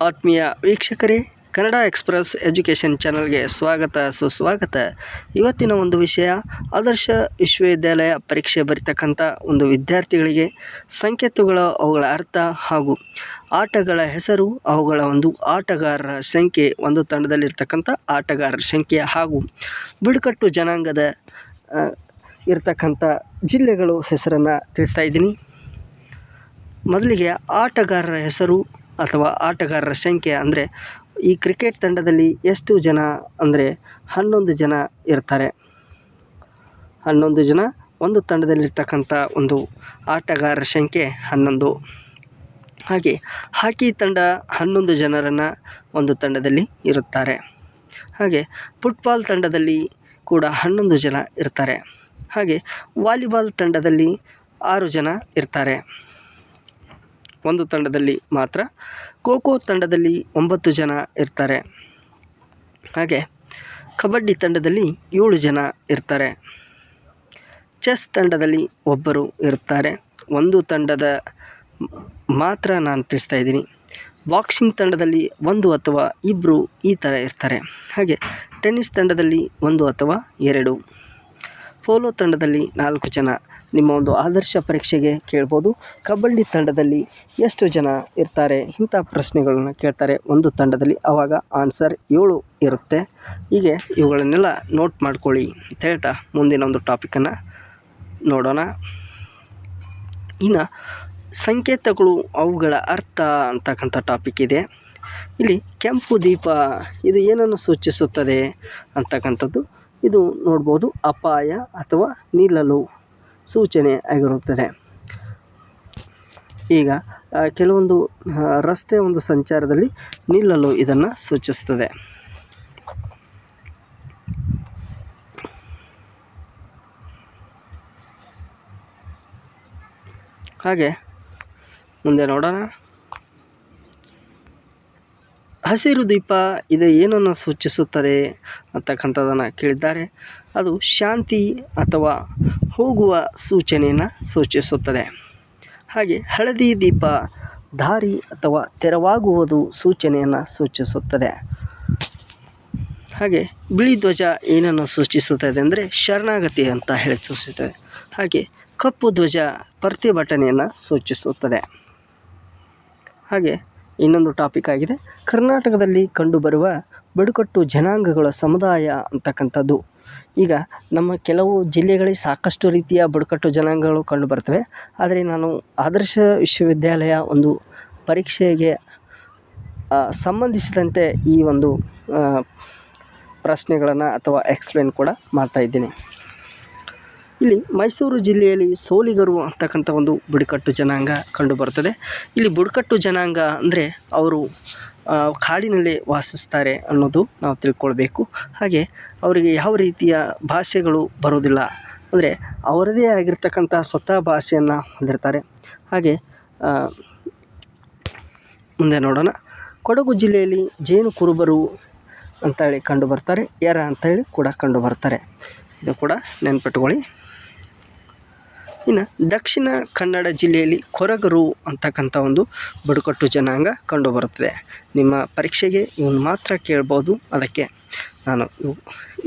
ಆತ್ಮೀಯ ವೀಕ್ಷಕರೇ, Kannada express education ಚಾನಲ್ಗೆ ಸ್ವಾಗತ ಸುಸ್ವಾಗತ. ಇವತ್ತಿನ ಒಂದು ವಿಷಯ, ಆದರ್ಶ ವಿಶ್ವವಿದ್ಯಾಲಯ ಪರೀಕ್ಷೆ ಬರೀತಕ್ಕಂಥ ಒಂದು ವಿದ್ಯಾರ್ಥಿಗಳಿಗೆ ಸಂಕೇತಗಳು, ಅವುಗಳ ಅರ್ಥ ಹಾಗೂ ಆಟಗಳ ಹೆಸರು, ಅವುಗಳ ಒಂದು ಆಟಗಾರರ ಸಂಖ್ಯೆ, ಒಂದು ತಂಡದಲ್ಲಿರ್ತಕ್ಕಂಥ ಆಟಗಾರರ ಸಂಖ್ಯೆ ಹಾಗೂ ಬುಡಕಟ್ಟು ಜನಾಂಗದ ಇರ್ತಕ್ಕಂಥ ಜಿಲ್ಲೆಗಳು ಹೆಸರನ್ನು ತಿಳಿಸ್ತಾ ಇದ್ದೀನಿ. ಮೊದಲಿಗೆ ಆಟಗಾರರ ಹೆಸರು ಅಥವಾ ಆಟಗಾರರ ಸಂಖ್ಯೆ ಅಂದರೆ, ಈ ಕ್ರಿಕೆಟ್ ತಂಡದಲ್ಲಿ ಎಷ್ಟು ಜನ ಅಂದರೆ 11 ಜನ ಇರ್ತಾರೆ. 11 ಜನ ಒಂದು ತಂಡದಲ್ಲಿರ್ತಕ್ಕಂಥ ಒಂದು ಆಟಗಾರರ ಸಂಖ್ಯೆ 11. ಹಾಗೆ ಹಾಕಿ ತಂಡ 11 ಜನರನ್ನು ಒಂದು ತಂಡದಲ್ಲಿ ಇರುತ್ತಾರೆ. ಹಾಗೆ ಫುಟ್ಬಾಲ್ ತಂಡದಲ್ಲಿ ಕೂಡ 11 ಜನ ಇರ್ತಾರೆ. ಹಾಗೆ ವಾಲಿಬಾಲ್ ತಂಡದಲ್ಲಿ 6 ಜನ ಇರ್ತಾರೆ ಒಂದು ತಂಡದಲ್ಲಿ ಮಾತ್ರ. ಖೋ ತಂಡದಲ್ಲಿ 9 ಜನ ಇರ್ತಾರೆ. ಹಾಗೆ ಕಬಡ್ಡಿ ತಂಡದಲ್ಲಿ 7 ಜನ ಇರ್ತಾರೆ. ಚೆಸ್ ತಂಡದಲ್ಲಿ 1 ಇರ್ತಾರೆ. ಒಂದು ತಂಡದ ಮಾತ್ರ ನಾನು ತಿಳಿಸ್ತಾ ಇದ್ದೀನಿ. ಬಾಕ್ಸಿಂಗ್ ತಂಡದಲ್ಲಿ 1 ಅಥವಾ 2 ಈ ಥರ ಇರ್ತಾರೆ. ಹಾಗೆ ಟೆನ್ನಿಸ್ ತಂಡದಲ್ಲಿ 1 ಅಥವಾ 2. ಪೋಲೋ ತಂಡದಲ್ಲಿ 4 ಜನ. ನಿಮ್ಮ ಒಂದು ಆದರ್ಶ ಪರೀಕ್ಷೆಗೆ ಕೇಳ್ಬೋದು, ಕಬಡ್ಡಿ ತಂಡದಲ್ಲಿ ಎಷ್ಟು ಜನ ಇರ್ತಾರೆ, ಇಂಥ ಪ್ರಶ್ನೆಗಳನ್ನು ಕೇಳ್ತಾರೆ ಒಂದು ತಂಡದಲ್ಲಿ. ಆವಾಗ ಆನ್ಸರ್ 7 ಇರುತ್ತೆ. ಹೀಗೆ ಇವುಗಳನ್ನೆಲ್ಲ ನೋಟ್ ಮಾಡ್ಕೊಳ್ಳಿ ಅಂತ ಹೇಳ್ತಾ ಮುಂದಿನ ಒಂದು ಟಾಪಿಕನ್ನು ನೋಡೋಣ. ಇನ್ನು ಸಂಕೇತಗಳು, ಅವುಗಳ ಅರ್ಥ ಅಂತಕ್ಕಂಥ ಟಾಪಿಕ್ ಇದೆ. ಇಲ್ಲಿ ಕೆಂಪು ದೀಪ ಇದು ಏನನ್ನು ಸೂಚಿಸುತ್ತದೆ ಅಂತಕ್ಕಂಥದ್ದು ಇದು ನೋಡ್ಬೋದು. ಅಪಾಯ ಅಥವಾ ನಿಲ್ಲಲು ಸೂಚನೆ ಆಗಿರುತ್ತದೆ. ಈಗ ಕೆಲವೊಂದು ರಸ್ತೆ ಒಂದು ಸಂಚಾರದಲ್ಲಿ ನಿಲ್ಲಲು ಇದನ್ನು ಸೂಚಿಸುತ್ತದೆ. ಹಾಗೆ ಮುಂದೆ ನೋಡೋಣ. ಹಸಿರು ದೀಪ ಇದು ಏನನ್ನು ಸೂಚಿಸುತ್ತದೆ ಅಂತಕ್ಕಂಥದ್ದನ್ನು ಕೇಳಿದ್ದಾರೆ. ಅದು ಶಾಂತಿ ಅಥವಾ ಹೋಗುವ ಸೂಚನೆಯನ್ನು ಸೂಚಿಸುತ್ತದೆ. ಹಾಗೆ ಹಳದಿ ದೀಪ ದಾರಿ ಅಥವಾ ತೆರವಾಗುವುದು ಸೂಚನೆಯನ್ನು ಸೂಚಿಸುತ್ತದೆ. ಹಾಗೆ ಬಿಳಿ ಧ್ವಜ ಏನನ್ನು ಸೂಚಿಸುತ್ತದೆ ಅಂದರೆ ಶರಣಾಗತಿ ಅಂತ ಹೇಳಿ ಸೂಚಿಸುತ್ತದೆ. ಹಾಗೆ ಕಪ್ಪು ಧ್ವಜ ಪ್ರತಿಭಟನೆಯನ್ನು ಸೂಚಿಸುತ್ತದೆ. ಹಾಗೆ ಇನ್ನೊಂದು ಟಾಪಿಕ್ ಆಗಿದೆ, ಕರ್ನಾಟಕದಲ್ಲಿ ಕಂಡುಬರುವ ಬುಡಕಟ್ಟು ಜನಾಂಗಗಳ ಸಮುದಾಯ ಅಂತಕ್ಕಂಥದ್ದು. ಈಗ ನಮ್ಮ ಕೆಲವು ಜಿಲ್ಲೆಗಳಿಗೆ ಸಾಕಷ್ಟು ರೀತಿಯ ಬುಡಕಟ್ಟು ಜನಾಂಗಗಳು ಕಂಡುಬರ್ತವೆ. ಆದರೆ ನಾನು ಆದರ್ಶ ವಿಶ್ವವಿದ್ಯಾಲಯ ಒಂದು ಪರೀಕ್ಷೆಗೆ ಸಂಬಂಧಿಸಿದಂತೆ ಈ ಒಂದು ಪ್ರಶ್ನೆಗಳನ್ನು ಅಥವಾ ಎಕ್ಸ್ಪ್ಲೇನ್ ಕೂಡ ಮಾಡ್ತಾಯಿದ್ದೀನಿ. ಇಲ್ಲಿ ಮೈಸೂರು ಜಿಲ್ಲೆಯಲ್ಲಿ ಸೋಲಿಗರು ಅಂತಕ್ಕಂಥ ಒಂದು ಬುಡಕಟ್ಟು ಜನಾಂಗ ಕಂಡುಬರ್ತದೆ. ಇಲ್ಲಿ ಬುಡಕಟ್ಟು ಜನಾಂಗ ಅಂದರೆ ಅವರು ಕಾಡಿನಲ್ಲಿ ವಾಸಿಸ್ತಾರೆ ಅನ್ನೋದು ನಾವು ತಿಳ್ಕೊಳ್ಬೇಕು. ಹಾಗೆ ಅವರಿಗೆ ಯಾವ ರೀತಿಯ ಭಾಷೆಗಳು ಬರೋದಿಲ್ಲ, ಅಂದರೆ ಅವರದೇ ಆಗಿರ್ತಕ್ಕಂಥ ಸ್ವತಃ ಭಾಷೆಯನ್ನು ಹೊಂದಿರ್ತಾರೆ. ಹಾಗೆ ಮುಂದೆ ನೋಡೋಣ. ಕೊಡಗು ಜಿಲ್ಲೆಯಲ್ಲಿ ಜೇನು ಕುರುಬರು ಅಂತೇಳಿ ಕಂಡುಬರ್ತಾರೆ, ಎರ ಅಂತೇಳಿ ಕೂಡ ಕಂಡುಬರ್ತಾರೆ. ಇದು ಕೂಡ ನೆನ್ಪಿಟ್ಕೊಳ್ಳಿ. ಇನ್ನು ದಕ್ಷಿಣ ಕನ್ನಡ ಜಿಲ್ಲೆಯಲ್ಲಿ ಕೊರಗರು ಅಂತಕ್ಕಂಥ ಒಂದು ಬುಡಕಟ್ಟು ಜನಾಂಗ ಕಂಡುಬರುತ್ತದೆ. ನಿಮ್ಮ ಪರೀಕ್ಷೆಗೆ ಇವನು ಮಾತ್ರ ಕೇಳ್ಬೋದು, ಅದಕ್ಕೆ ನಾನು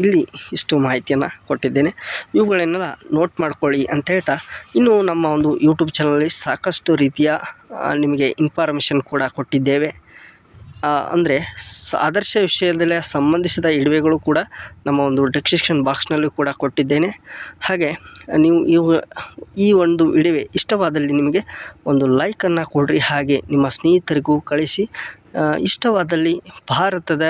ಇಲ್ಲಿ ಇಷ್ಟು ಮಾಹಿತಿಯನ್ನು ಕೊಟ್ಟಿದ್ದೇನೆ. ಇವುಗಳನ್ನೆಲ್ಲ ನೋಟ್ ಮಾಡ್ಕೊಳ್ಳಿ ಅಂತ ಹೇಳ್ತಾ, ಇನ್ನು ನಮ್ಮ ಒಂದು ಯೂಟ್ಯೂಬ್ ಚಾನಲಲ್ಲಿ ಸಾಕಷ್ಟು ರೀತಿಯ ನಿಮಗೆ ಇನ್ಫಾರ್ಮೇಷನ್ ಕೂಡ ಕೊಟ್ಟಿದ್ದೇವೆ. ಅಂದರೆ ಆದರ್ಶ ವಿಷಯದಲ್ಲಿ ಸಂಬಂಧಿಸಿದ ಇಡುವೆಗಳು ಕೂಡ ನಮ್ಮ ಒಂದು ಡಿಸ್ಕ್ರಿಪ್ಷನ್ ಬಾಕ್ಸ್ನಲ್ಲಿ ಕೂಡ ಕೊಟ್ಟಿದ್ದೇನೆ. ಹಾಗೆ ನೀವು ಈ ಒಂದು ಇಡುವೆ ಇಷ್ಟವಾದಲ್ಲಿ ನಿಮಗೆ ಒಂದು ಲೈಕನ್ನು ಕೊಡ್ರಿ. ಹಾಗೆ ನಿಮ್ಮ ಸ್ನೇಹಿತರಿಗೂ ಕಳಿಸಿ. ಇಷ್ಟವಾದಲ್ಲಿ ಭಾರತದ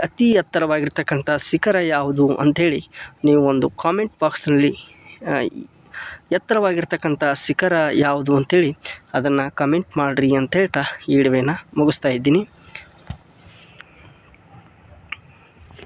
ಅತಿ ಎತ್ತರವಾಗಿರ್ತಕ್ಕಂಥ ಶಿಖರ ಯಾವುದು ಅಂಥೇಳಿ ನೀವು ಒಂದು ಕಾಮೆಂಟ್ ಬಾಕ್ಸ್ನಲ್ಲಿ ಎತ್ತರವಾಗಿರ್ತಕ್ಕಂಥ ಶಿಖರ ಯಾವುದು ಅಂಥೇಳಿ ಅದನ್ನು ಕಮೆಂಟ್ ಮಾಡಿರಿ ಅಂತ ಹೇಳ್ತಾ ಈ ವಿಡಿಯೋನ ಮುಗಿಸ್ತಾ ಇದ್ದೀನಿ.